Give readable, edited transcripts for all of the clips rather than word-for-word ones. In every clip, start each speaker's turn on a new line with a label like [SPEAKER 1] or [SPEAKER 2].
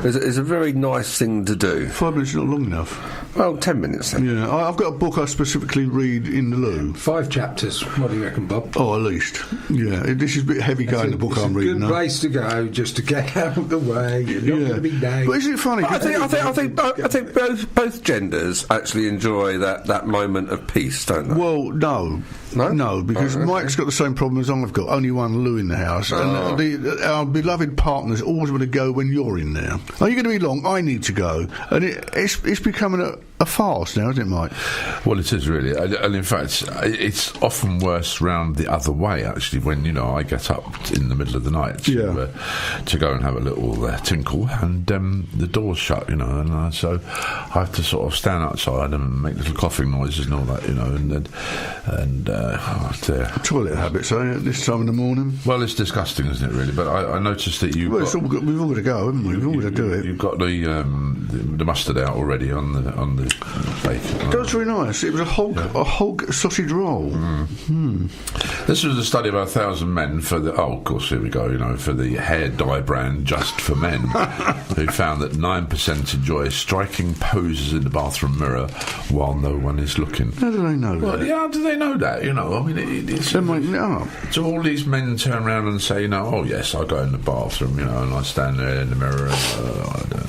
[SPEAKER 1] is a very nice thing to do.
[SPEAKER 2] 5 minutes is not long enough.
[SPEAKER 1] Well, 10 minutes then.
[SPEAKER 2] Yeah, I've got a book I specifically read in the loo.
[SPEAKER 3] 5 chapters. What do you reckon, Bob?
[SPEAKER 2] Oh, at least. Yeah, this is a bit heavy going, the book I'm reading.
[SPEAKER 3] It's a good place to go, just to get out of the way. You're not going to be down.
[SPEAKER 2] But isn't it funny?
[SPEAKER 1] I think both genders actually enjoy that moment of peace, don't they?
[SPEAKER 2] Well, no, because Mike's got the same problem as I've got. Only one loo in the house, and our beloved partners always want to go when you're in there. Are you going to be long? I need to go, and it's becoming a farce now, isn't it, Mike?
[SPEAKER 4] Well, it is really, and in fact, it's often worse round the other way. Actually, when I get up in the middle of the night to go and have a little tinkle, and the door's shut, and so I have to sort of stand outside and make little coughing noises and all that, and
[SPEAKER 2] toilet habits, at this time in the morning.
[SPEAKER 4] Well, it's disgusting, isn't it? Really, but I noticed that we've
[SPEAKER 2] all got to go, haven't we? We've all got to do it.
[SPEAKER 4] You've got the mustard out already on the bacon.
[SPEAKER 2] That was very nice. It was a hog sausage roll.
[SPEAKER 4] This was a study of 1,000 men for of course, here we go, for the hair dye brand Just for Men, who found that 9% enjoy striking poses in the bathroom mirror while no one is looking.
[SPEAKER 2] How do they know that?
[SPEAKER 4] Yeah, how do they know that? I mean, it's... They're making it up. So all these men turn around and say, oh, yes, I go in the bathroom, and I stand there in the mirror and, I don't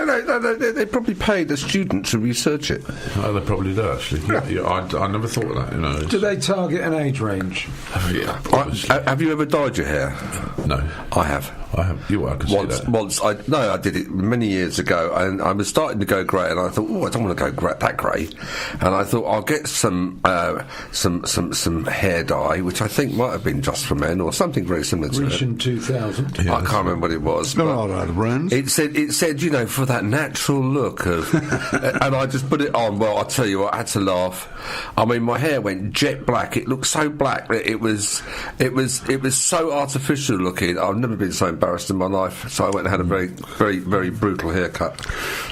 [SPEAKER 4] know,
[SPEAKER 1] No, they probably paid a student to research it.
[SPEAKER 4] Oh, they probably do, actually. I never thought of that,
[SPEAKER 3] Do they target an age range?
[SPEAKER 4] Yeah.
[SPEAKER 1] Have you ever dyed your hair?
[SPEAKER 4] No.
[SPEAKER 1] I have.
[SPEAKER 4] I can see that.
[SPEAKER 1] I did it many years ago, and I was starting to go grey, and I thought, I don't want to go that grey, and I thought I'll get some hair dye, which I think might have been Just for Men or something very similar to
[SPEAKER 3] Grecian 2000.
[SPEAKER 1] I can't remember what it was.
[SPEAKER 2] No, I brands.
[SPEAKER 1] It said, for that natural look of, and I just put it on. Well, I tell you what, I had to laugh. I mean, my hair went jet black. It looked so black that it was so artificial looking. I've never been so embarrassed in my life. So I went and had a very, very, very brutal haircut.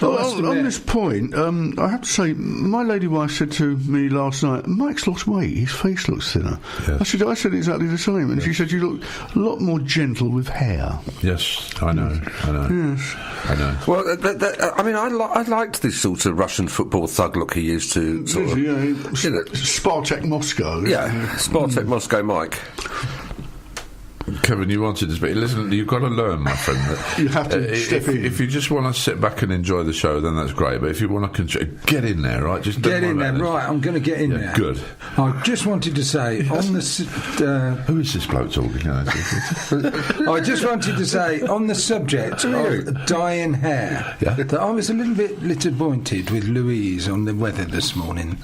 [SPEAKER 2] On this point, I have to say, my lady wife said to me last night, Mike's lost weight. His face looks thinner. Yes. I said exactly the same, and she said you look a lot more gentle with hair.
[SPEAKER 4] Yes, I know.
[SPEAKER 2] Yes.
[SPEAKER 4] I know.
[SPEAKER 1] Well, I liked this sort of Russian football thug look he used to sort of...
[SPEAKER 2] Spartak Moscow.
[SPEAKER 1] Yeah, Spartak Moscow Mike.
[SPEAKER 4] Kevin, you wanted this, but listen, you've got to learn, my friend, that
[SPEAKER 2] you have to step in.
[SPEAKER 4] If you just want to sit back and enjoy the show, then that's great. But if you want to get in there, right? Just
[SPEAKER 3] get in there, right? I'm going to get in there.
[SPEAKER 4] Good.
[SPEAKER 3] I just wanted to say on the
[SPEAKER 4] who is this bloke talking?
[SPEAKER 3] I just wanted to say on the subject of dyeing hair that I was a little bit disappointed with Louise on the weather this morning.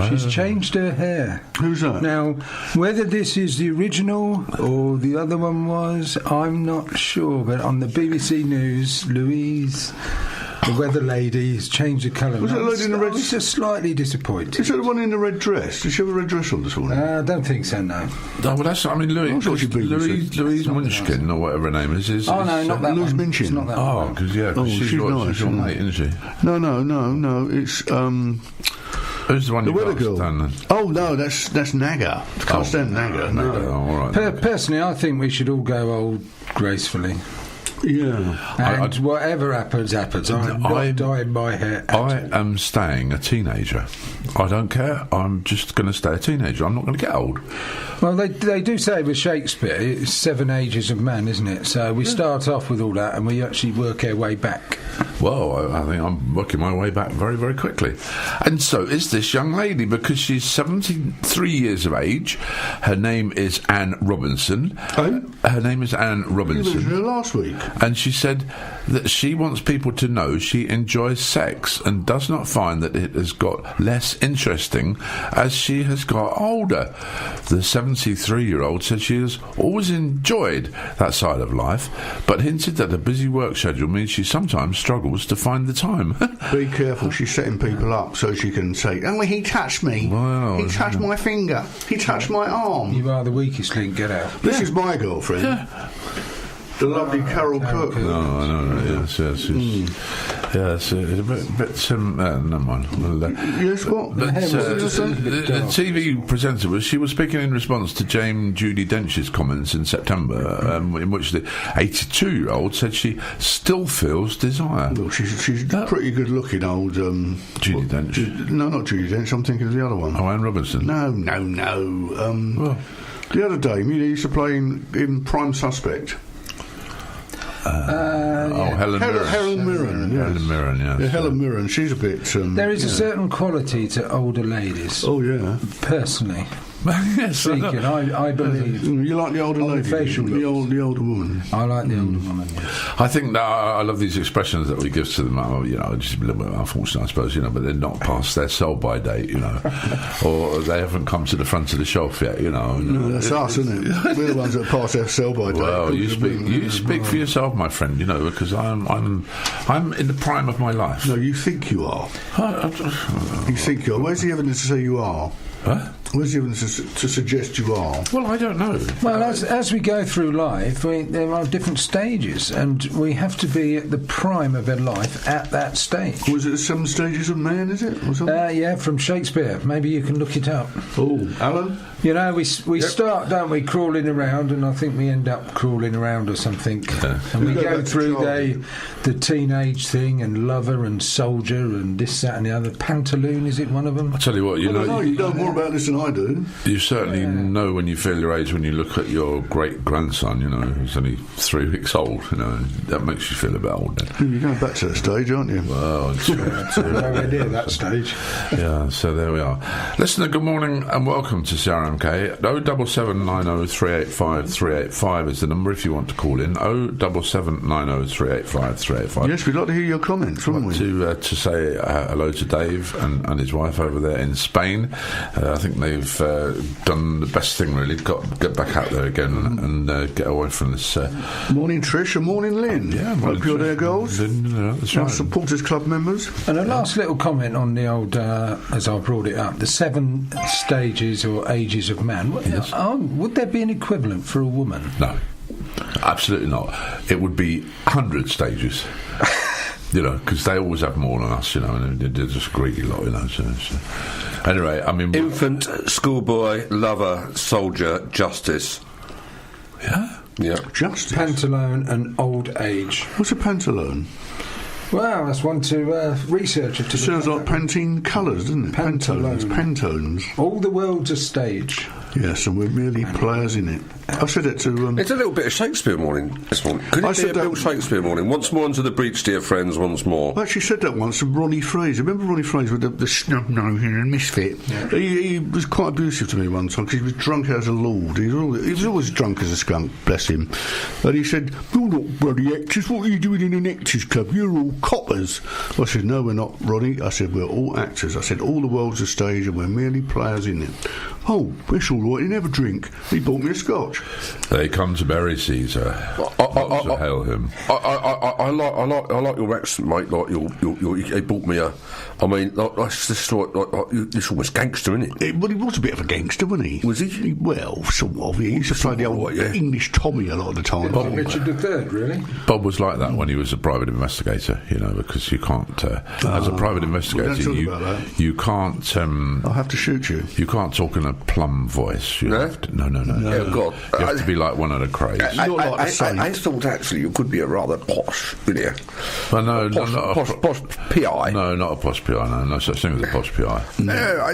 [SPEAKER 3] She's changed her hair.
[SPEAKER 2] Who's that?
[SPEAKER 3] Now, whether this is the original or the other one was, I'm not sure, but on the BBC News, Louise, the weather lady, has changed the colour.
[SPEAKER 2] Was that the lady in the red?
[SPEAKER 3] I was just slightly disappointed.
[SPEAKER 2] Is that the one in the red dress? Did she have a red dress on this morning?
[SPEAKER 3] I don't think so, no.
[SPEAKER 4] Well, Louise Munchkin, or whatever her name is
[SPEAKER 3] not that
[SPEAKER 2] Louise
[SPEAKER 3] one.
[SPEAKER 2] Minchin.
[SPEAKER 3] It's not that one.
[SPEAKER 4] Because she's nice. She's your mate, isn't she?
[SPEAKER 2] No, it's...
[SPEAKER 4] Who's the one
[SPEAKER 2] the
[SPEAKER 4] you
[SPEAKER 2] weather
[SPEAKER 4] got?
[SPEAKER 2] girl. Oh no, that's Naga. Can't stand Naga. No.
[SPEAKER 4] All right.
[SPEAKER 3] Personally, I think we should all go old gracefully.
[SPEAKER 2] Yeah.
[SPEAKER 3] And whatever happens. I'm not dyeing my hair.
[SPEAKER 4] I am staying a teenager. I don't care. I'm just going to stay a teenager. I'm not going to get old.
[SPEAKER 3] Well, they do say with Shakespeare, it's 7 ages of man, isn't it? So we start off with all that and we actually work our way back.
[SPEAKER 4] Well, I think I'm working my way back very, very quickly. And so is this young lady, because she's 73 years of age. Her name is Anne Robinson.
[SPEAKER 2] Oh?
[SPEAKER 4] Her name is Anne Robinson.
[SPEAKER 2] You were here last week.
[SPEAKER 4] And she said that she wants people to know she enjoys sex and does not find that it has got less interesting as she has got older. The 73-year-old said she has always enjoyed that side of life, but hinted that a busy work schedule means she sometimes struggles to find the time.
[SPEAKER 2] Be careful, she's setting people up so she can say, oh, he touched me.
[SPEAKER 4] Well,
[SPEAKER 2] he touched my finger. He touched my arm.
[SPEAKER 3] You are the weakest link, get out.
[SPEAKER 2] This is my girlfriend. The lovely Carol Cook.
[SPEAKER 4] No, yes. Yeah, it's a bit never mind.
[SPEAKER 2] Yes, what?
[SPEAKER 4] But, the TV presenter she was speaking in response to Jane Judi Dench's comments in September, in which the 82-year-old said she still feels desire.
[SPEAKER 2] Look, she's pretty good-looking, old
[SPEAKER 4] Judi Dench.
[SPEAKER 2] No, not Judi Dench. I'm thinking of the other one.
[SPEAKER 4] Oh, Anne Robinson.
[SPEAKER 2] No. The other day, he used to play in Prime Suspect.
[SPEAKER 4] Helen Mirren.
[SPEAKER 2] Helen Mirren, yes.
[SPEAKER 4] Helen Mirren, yes.
[SPEAKER 2] Yeah, Helen Mirren, she's a bit...
[SPEAKER 3] there is a certain quality to older ladies.
[SPEAKER 2] Oh, yeah.
[SPEAKER 3] Personally.
[SPEAKER 4] Yes,
[SPEAKER 3] Speaking, I believe.
[SPEAKER 2] You like the older lady?
[SPEAKER 3] Facial
[SPEAKER 2] the older woman.
[SPEAKER 3] I like the older woman, yes.
[SPEAKER 4] I think that I love these expressions that we give to them. Just a little bit unfortunate, I suppose, but they're not past their sell-by date, or they haven't come to the front of the shelf yet,
[SPEAKER 2] No, that's us, isn't it? We're the ones that pass their sell-by date.
[SPEAKER 4] Well, you speak for yourself, my friend, because I'm in the prime of my life.
[SPEAKER 2] No, you think you are. You think you are. Where's the evidence to say you are?
[SPEAKER 4] Huh?
[SPEAKER 2] Where's the evidence to suggest you are?
[SPEAKER 4] Well, I don't know.
[SPEAKER 3] Well, as we go through life, there are different stages, and we have to be at the prime of our life at that stage.
[SPEAKER 2] Was it 7 stages of man, is it? Or something?
[SPEAKER 3] Yeah, from Shakespeare. Maybe you can look it up.
[SPEAKER 2] Oh, Alan?
[SPEAKER 3] We start, don't we, crawling around, and I think we end up crawling around or something. And we go through the teenage thing, and lover and soldier and this, that and the other. Pantaloon, is it one of them?
[SPEAKER 4] I tell you what,
[SPEAKER 2] you know more about this than I do.
[SPEAKER 4] You certainly know when you feel your age when you look at your great-grandson, who's only 3 weeks old, that makes you feel a bit old then.
[SPEAKER 2] You're going back to that stage, aren't you?
[SPEAKER 4] Well, it's
[SPEAKER 3] nowhere near that stage.
[SPEAKER 4] Yeah, so there we are. Listener, good morning and welcome to CRMK. 07790385385 is the number if you want to call in. 07790385385.
[SPEAKER 2] Yes, we'd like to hear your comments, wouldn't we?
[SPEAKER 4] To say hello to Dave and his wife over there in Spain. I think they've done the best thing, really. Get back out there again and get away from this.
[SPEAKER 2] Morning, Trish, and morning, Lynn.
[SPEAKER 4] Yeah,
[SPEAKER 2] hope you're there, girls.
[SPEAKER 4] That's right.
[SPEAKER 2] Supporters Club members.
[SPEAKER 3] And a last little comment on the old, as I brought it up, the 7 stages or ages of man.
[SPEAKER 4] Yes.
[SPEAKER 3] Would there be an equivalent for a woman?
[SPEAKER 4] No, absolutely not. It would be 100 stages. Because they always have more than us, and they're just greedy lot, So. Anyway,
[SPEAKER 1] infant, schoolboy, lover, soldier, justice.
[SPEAKER 4] Yeah?
[SPEAKER 1] Yeah.
[SPEAKER 2] Justice.
[SPEAKER 3] Pantaloon and old age.
[SPEAKER 2] What's a pantaloon?
[SPEAKER 3] Well, that's one to research. It
[SPEAKER 2] sounds like Pantene colours, doesn't it? Pantones.
[SPEAKER 3] All the world's a stage.
[SPEAKER 2] Yes, and we're merely players in it. I said it to...
[SPEAKER 1] It's a little bit of Shakespeare morning this morning. Could it be a little Shakespeare morning? Once more into the breach, dear friends, once more.
[SPEAKER 2] I actually said that once to Ronnie Fraser. Remember Ronnie Fraser with the snub-nose and misfit? Yeah. He was quite abusive to me one time because he was drunk as a lord. He was always drunk as a skunk, bless him. And he said, "You're not bloody actors. What are you doing in an actors club? You're all coppers." I said, "No, we're not, Ronnie." I said, "We're all actors." I said, "All the world's a stage and we're merely players in it." "Oh, it's all right. He never drink. He bought me a scotch."
[SPEAKER 4] They come to bury Caesar. Hail him.
[SPEAKER 1] I like your accent, mate. Like he bought me a. That's just like it's almost gangster, isn't it?
[SPEAKER 2] Well, he was a bit of a gangster, wasn't he?
[SPEAKER 1] Was he?
[SPEAKER 2] Well, sort of. He used to play the old English Tommy a lot of the time.
[SPEAKER 3] Richard III, really?
[SPEAKER 4] Bob was like that when he was a private investigator, because you can't, as a private investigator, you can't.
[SPEAKER 2] I'll have to shoot you.
[SPEAKER 4] You can't talk in a plum voice. No?
[SPEAKER 1] No.
[SPEAKER 4] Oh, God. You have to be like one of the crays.
[SPEAKER 1] I thought actually you could be a rather posh, wouldn't you?
[SPEAKER 4] Well, no,
[SPEAKER 1] posh PI.
[SPEAKER 4] No, not a posh PI. No such thing as a posh PI.
[SPEAKER 1] No,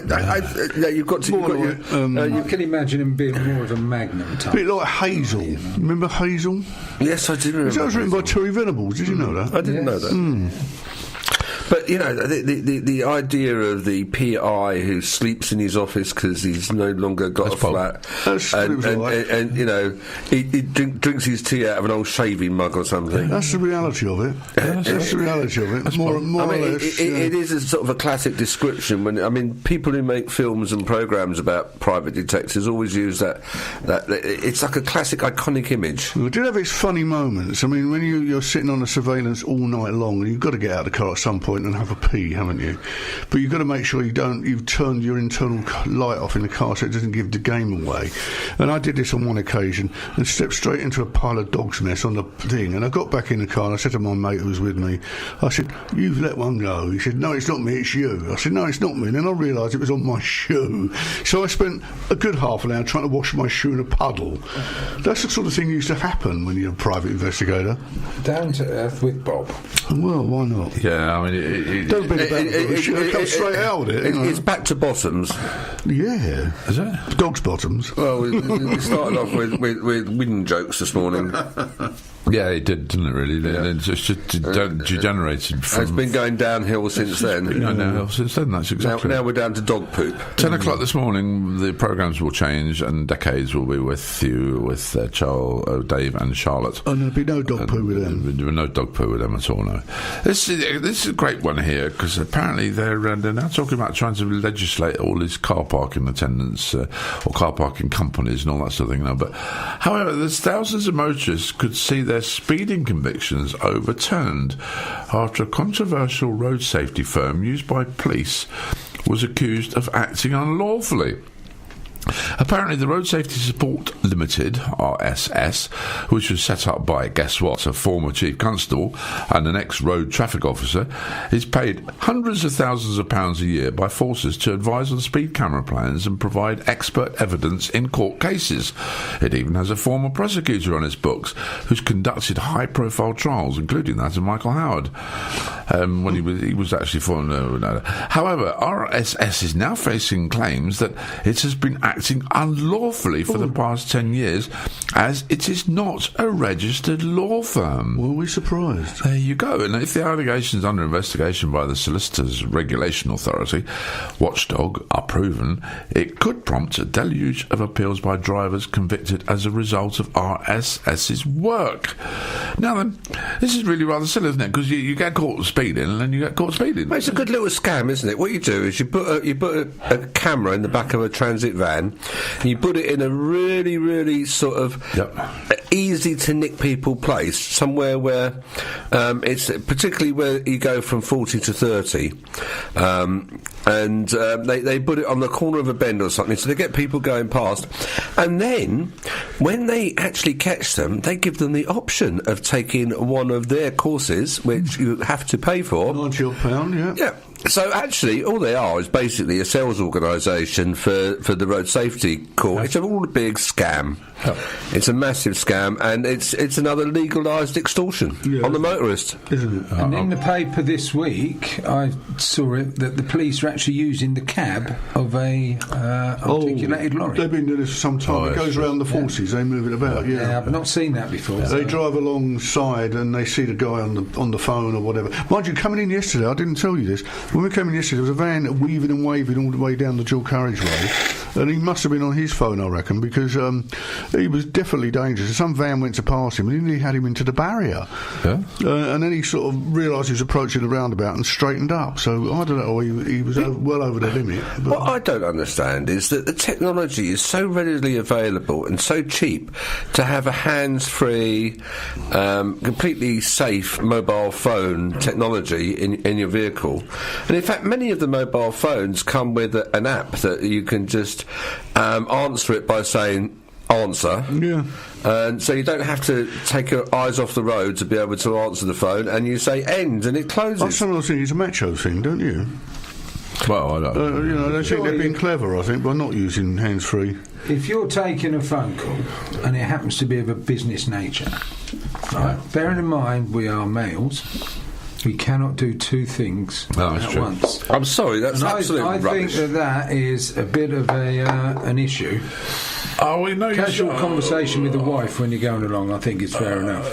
[SPEAKER 1] you've got to.
[SPEAKER 3] You can imagine him being more of a Magnum type.
[SPEAKER 2] A bit like Hazel. Remember Hazel?
[SPEAKER 1] Yes, I do remember.
[SPEAKER 2] That was written by Terry Venables. Did you know that?
[SPEAKER 1] I didn't know that. But the idea of the PI who sleeps in his office because he's no longer got a flat, and he drinks his tea out of an old shaving mug or something.
[SPEAKER 2] That's the reality of it. That's the reality of it. More or less.
[SPEAKER 1] It is a sort of a classic description. People who make films and programs about private detectives always use that it's like a classic iconic image.
[SPEAKER 2] Well, it did have its funny moments. When you're sitting on a surveillance all night long, you've got to get out of the car at some point. point and have a pee, haven't you? But you've got to make sure you've turned your internal light off in the car so it doesn't give the game away. And I did this on one occasion and stepped straight into a pile of dog's mess on the thing. And I got back in the car and I said to my mate who was with me, I said, "You've let one go." He said, "No, it's not me, it's you." I said, "No, it's not me." And then I realised it was on my shoe. So I spent a good half an hour trying to wash my shoe in a puddle. That's the sort of thing that used to happen when you're a private investigator.
[SPEAKER 3] Down to earth with Bob.
[SPEAKER 2] Well, why not?
[SPEAKER 4] Yeah, I mean...
[SPEAKER 2] Don't be about it. Come straight out with it.
[SPEAKER 1] It's back to bottoms.
[SPEAKER 2] Yeah.
[SPEAKER 4] Is it?
[SPEAKER 2] Dog's bottoms.
[SPEAKER 1] Well, we started off with wind jokes this morning.
[SPEAKER 4] Yeah, it did, didn't it, really? Yeah. It's just degenerated from...
[SPEAKER 1] It's been going downhill since then.
[SPEAKER 4] Since then, that's exactly...
[SPEAKER 1] Now we're down to dog poop.
[SPEAKER 4] 10 o'clock this morning, the programmes will change and Decades will be with you, with Charles, Dave and Charlotte.
[SPEAKER 2] And there'll be no dog poo with them.
[SPEAKER 4] There will no dog poo with them at all, no. This is a great one here, because apparently they're now talking about trying to legislate all these car parking attendants or car parking companies and all that sort of thing. No, but, however, there's thousands of motorists could see their speeding convictions overturned after a controversial road safety firm used by police was accused of acting unlawfully. Apparently, the Road Safety Support Limited, RSS, which was set up by, guess what, a former chief constable and an ex-road traffic officer, is paid hundreds of thousands of pounds a year by forces to advise on speed camera plans and provide expert evidence in court cases. It even has a former prosecutor on its books who's conducted high-profile trials, including that of Michael Howard, when he was actually for... However, RSS is now facing claims that it has been acting unlawfully for the past 10 years, as it is not a registered law firm.
[SPEAKER 2] Well, we're surprised.
[SPEAKER 4] There you go. And if the allegations under investigation by the Solicitors Regulation Authority, Watchdog, are proven, it could prompt a deluge of appeals by drivers convicted as a result of RSS's work. Now then, this is really rather silly, isn't it? Because you get caught speeding and then you get caught speeding.
[SPEAKER 1] Well, it's a good little scam, isn't it? What you do is you put a camera in the back of a transit van, and you put it in a really, really sort of easy to nick people place, somewhere where it's particularly where you go from 40 to 30, and they put it on the corner of a bend or something, so they get people going past, and then when they actually catch them, they give them the option of taking one of their courses, which you have to pay for.
[SPEAKER 2] £90,
[SPEAKER 1] yeah. So actually, all they are is basically a sales organisation for the road safety court. It's all a big scam. It's a massive scam, and it's another legalised extortion on the motorist,
[SPEAKER 2] isn't it?
[SPEAKER 3] And in the paper this week, I saw it that the police are actually using the cab of a articulated lorry.
[SPEAKER 2] They've been doing this for some time. It goes around the forces. They move it about.
[SPEAKER 3] Yeah, I've not seen that before.
[SPEAKER 2] They drive alongside and they see the guy on the phone or whatever. Mind you, coming in yesterday, I didn't tell you this. When we came in yesterday, there was a van weaving and waving all the way down the dual carriageway, and he must have been on his phone, I reckon, because he was definitely dangerous. Some van went to pass him and he had him into the barrier. And then he sort of realised he was approaching the roundabout and straightened up. So I don't know, he was well over the limit.
[SPEAKER 1] What I don't understand is that the technology is so readily available and so cheap to have a hands-free, completely safe mobile phone technology in your vehicle. And in fact, many of the mobile phones come with an app that you can just answer it by saying answer.
[SPEAKER 2] Yeah.
[SPEAKER 1] And so you don't have to take your eyes off the road to be able to answer the phone, and you say end and it closes.
[SPEAKER 2] I sometimes think it's a macho thing, don't you?
[SPEAKER 4] Well, I don't
[SPEAKER 2] they think they're being clever, I think, by not using hands-free.
[SPEAKER 3] If you're taking a phone call and it happens to be of a business nature, right, bearing in mind we are males, we cannot do two things at once.
[SPEAKER 1] I'm sorry, that's absolutely rubbish.
[SPEAKER 3] I think that is a bit of an issue.
[SPEAKER 4] Oh, we know
[SPEAKER 3] casual conversation with the wife when you're going along, I think is fair enough.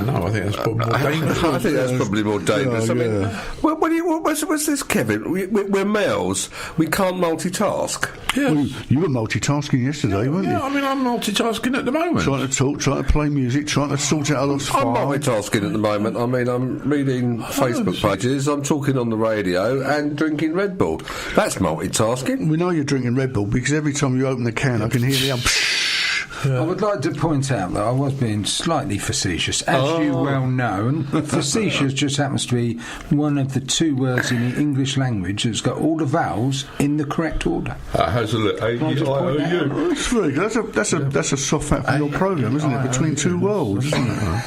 [SPEAKER 4] No, I think that's probably more dangerous.
[SPEAKER 1] I think that's probably more dangerous. I mean, what's this, Kevin? We're males. We can't multitask.
[SPEAKER 2] Yeah. Well, you were multitasking yesterday, weren't you?
[SPEAKER 4] Yeah, I mean, I'm multitasking at the moment.
[SPEAKER 2] Trying to talk, trying to play music, trying to sort out a lost file.
[SPEAKER 1] I'm multitasking at the moment. I mean, I'm reading Facebook pages, I'm talking on the radio, and drinking Red Bull. That's multitasking.
[SPEAKER 2] We know you're drinking Red Bull because every time you open the can, I can hear the
[SPEAKER 3] I would like to point out that I was being slightly facetious, as you well know. And facetious just happens to be one of the two words in the English language that's got all the vowels in the correct order.
[SPEAKER 1] How's it look?
[SPEAKER 2] That's very good. That's a soft fact for your programme, isn't it? Between two worlds, isn't it?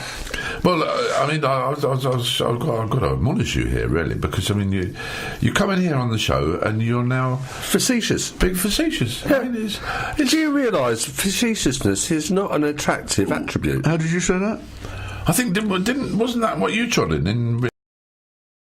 [SPEAKER 4] Well, I mean, I've got to admonish you here, really, because, I mean, you come in here on the show and you're now...
[SPEAKER 1] Facetious.
[SPEAKER 4] Big facetious.
[SPEAKER 1] Yeah. I mean, do you realise facetiousness is not an attractive attribute?
[SPEAKER 2] How did you say that?
[SPEAKER 4] I think, wasn't that what you trotted in